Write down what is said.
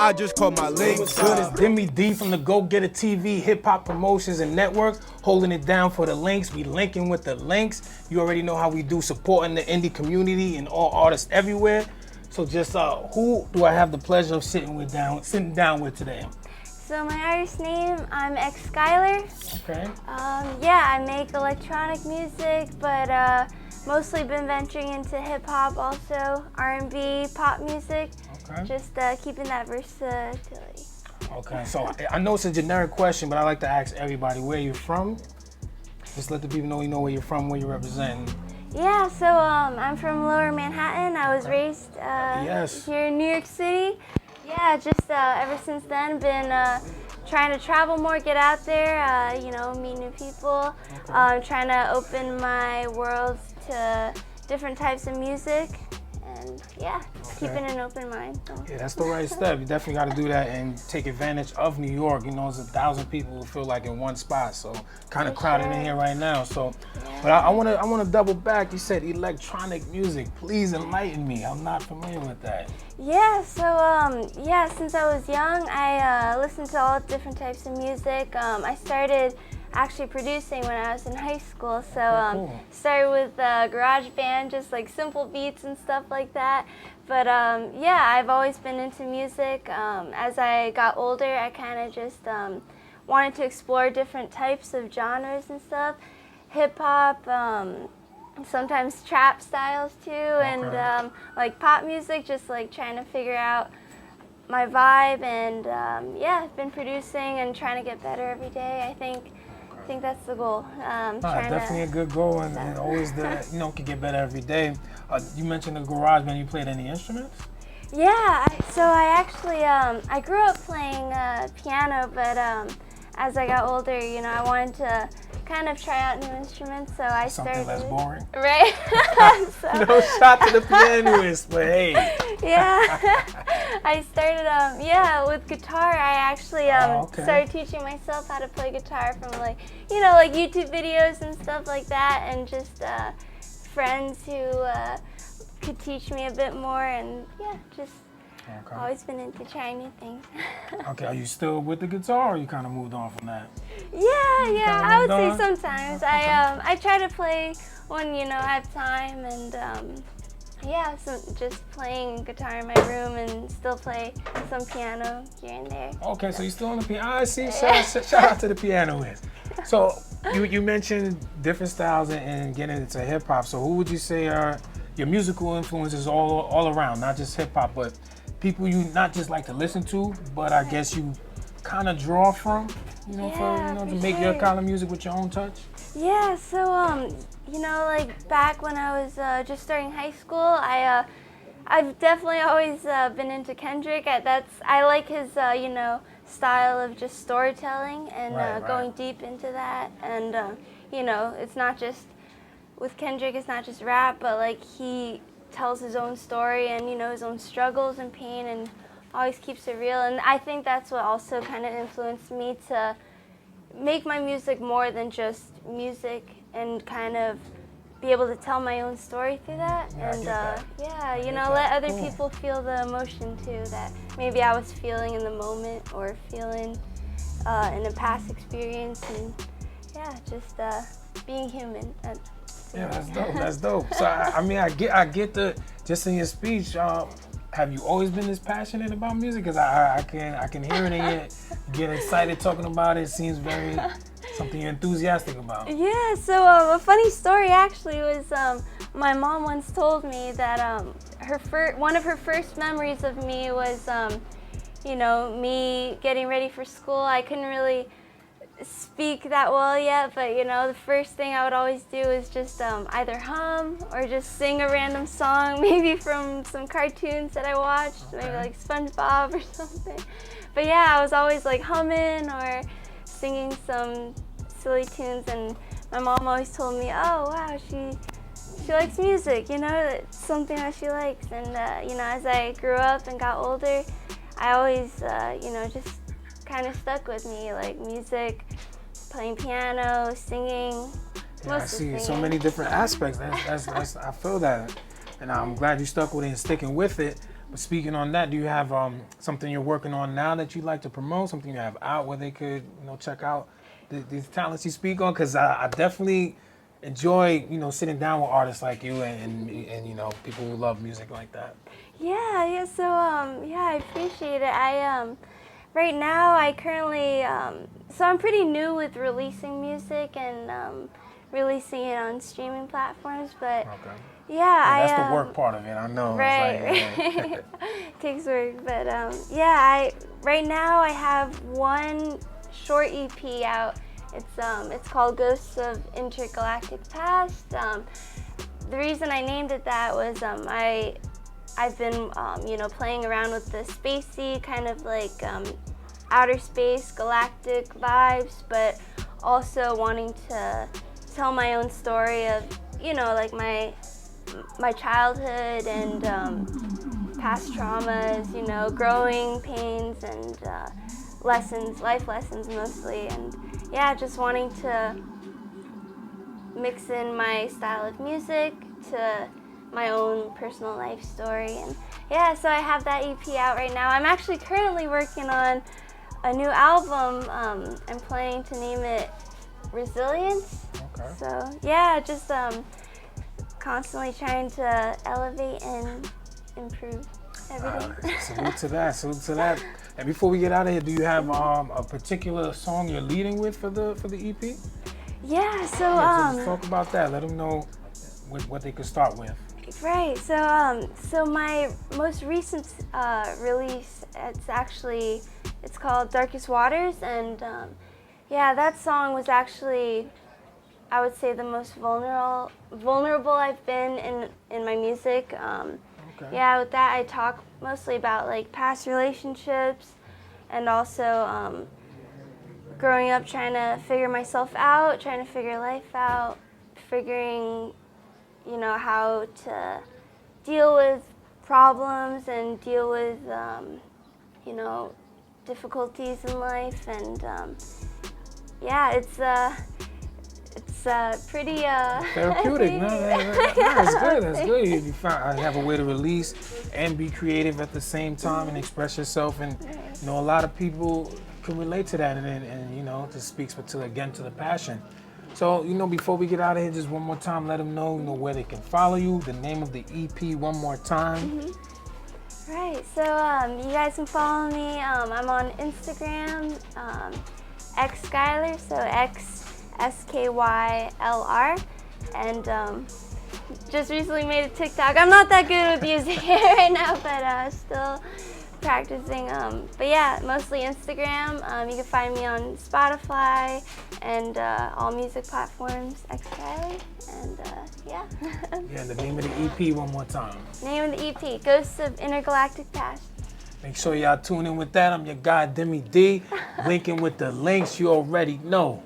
I just call my LYNX. What's good? It's Deme D from the DagogetaTv Hip Hop Promotions and Network, holding it down for the LYNX. We linking with the L.Y.N.X. You already know how we do, supporting the indie community and all artists everywhere. So just who do I have the pleasure of sitting down with today? So my artist name, I'm X Skylar. Okay. Yeah, I make electronic music, but mostly been venturing into hip hop, also R&B, pop music. Okay. Just keeping that versatility. Okay. So I know it's a generic question, but I like to ask everybody where you're from. Just let the people know where you're from, where you're representing. Yeah. So I'm from Lower Manhattan. I was raised here in New York City. Yeah, just ever since then, been trying to travel more, get out there, meet new people. Trying to open my world to different types of music, and keeping an open mind. So. Yeah, that's the right step. You definitely got to do that and take advantage of New York. You know, there's 1,000 people who feel like in one spot, so kind of crowded in here right now. So, but I want to double back. You said electronic music. Please enlighten me. I'm not familiar with that. Yeah. So since I was young, I listened to all different types of music. I started actually producing when I was in high school. So started with garage band, just like simple beats and stuff like that. But I've always been into music. As I got older, I kind of just wanted to explore different types of genres and stuff. Hip hop, sometimes trap styles too, and like pop music, just like trying to figure out my vibe. And I've been producing and trying to get better every day. I think that's the goal. Definitely a good goal, and always can get better every day. You mentioned the garage band. You played any instruments? Yeah, I actually I grew up playing piano, but as I got older, I wanted to kind of try out new instruments, so I started. Something less boring. Right. No shot to the pianist, but hey. Yeah. I started with guitar. I actually started teaching myself how to play guitar from like YouTube videos and stuff like that, and just friends who could teach me a bit more, and always been into trying new things. Okay, are you still with the guitar, or you kind of moved on from that? Yeah, I would say sometimes. I try to play when I have time, and so just playing guitar in my room, and still play some piano here and there. Okay, so you're still on the piano. I see. Shout out to the pianist. So you mentioned different styles and getting into hip hop. So who would you say are your musical influences all around, not just hip hop, but people you not just like to listen to, but I guess you kind of draw from, to make your kind of music with your own touch? Yeah, so like back when I was just starting high school, I've definitely always been into Kendrick. I like his style of just storytelling and going deep into that. And it's not just with Kendrick, it's not just rap, but like he tells his own story and his own struggles and pain, and always keeps it real. And I think that's what also kind of influenced me to make my music more than just music, and kind of be able to tell my own story through that. Let other people feel the emotion too that maybe I was feeling in the moment, or feeling in a past experience, and just being human. That's dope. That's dope. So I get the, just in your speech. Have you always been this passionate about music? Because I can hear it in you. You get excited talking about it. It seems very something you're enthusiastic about. Yeah. So a funny story actually was my mom once told me that one of her first memories of me was me getting ready for school. I couldn't really speak that well yet, but the first thing I would always do is just either hum or just sing a random song, maybe from some cartoons that I watched, maybe like SpongeBob or something. But I was always like humming or singing some silly tunes, and my mom always told me, oh wow, she likes music, it's something that she likes. And as I grew up and got older, I always just kind of stuck with me, like music, playing piano, singing. I see so many different aspects. I feel that, and I'm glad you stuck with it and sticking with it. But speaking on that, do you have something you're working on now that you'd like to promote? Something you have out where they could, check out these talents you speak on? Because I definitely enjoy, sitting down with artists like you and people who love music like that. Yeah. So I appreciate it. Right now I currently so I'm pretty new with releasing music and releasing it on streaming platforms, but Okay. yeah, That's the work part of it. I know. Right. Right. Takes work, but right now I have one short EP out. It's called Ghosts of Intergalactic Past. The reason I named it that was I've been playing around with the spacey kind of like outer space galactic vibes, but also wanting to tell my own story of like my childhood and past traumas, growing pains and life lessons mostly, and just wanting to mix in my style of music to my own personal life story. And so I have that EP out right now. I'm actually currently working on a new album. I'm planning to name it Resilience. Okay. So just constantly trying to elevate and improve everything. Salute to that. And before we get out of here, do you have a particular song you're leading with for the EP? Yeah. So Just talk about that. Let them know what they could start with. Right. So my most recent release, it's called Darkest Waters, and that song was actually, I would say, the most vulnerable I've been in my music. Okay. With that I talk mostly about like past relationships, and also growing up, trying to figure myself out, trying to figure life out, figuring how to deal with problems and deal with difficulties in life, and it's pretty therapeutic. No, that's good. That's good. You found have a way to release and be creative at the same time and express yourself, and a lot of people can relate to that, and it just speaks to the passion. So, before we get out of here, just one more time, let them know, where they can follow you, the name of the EP one more time. Mm-hmm. Right, so you guys can follow me. I'm on Instagram, xSkylar, so XSKYLR, and just recently made a TikTok. I'm not that good with using it right now, but still practicing. But mostly Instagram. You can find me on Spotify and all music platforms, xSkylar, and Yeah, the name of the EP one more time. Name of the EP, Ghosts of Intergalactic Past. Make sure y'all tune in with that. I'm your guy, Deme D, linking with the links. You already know.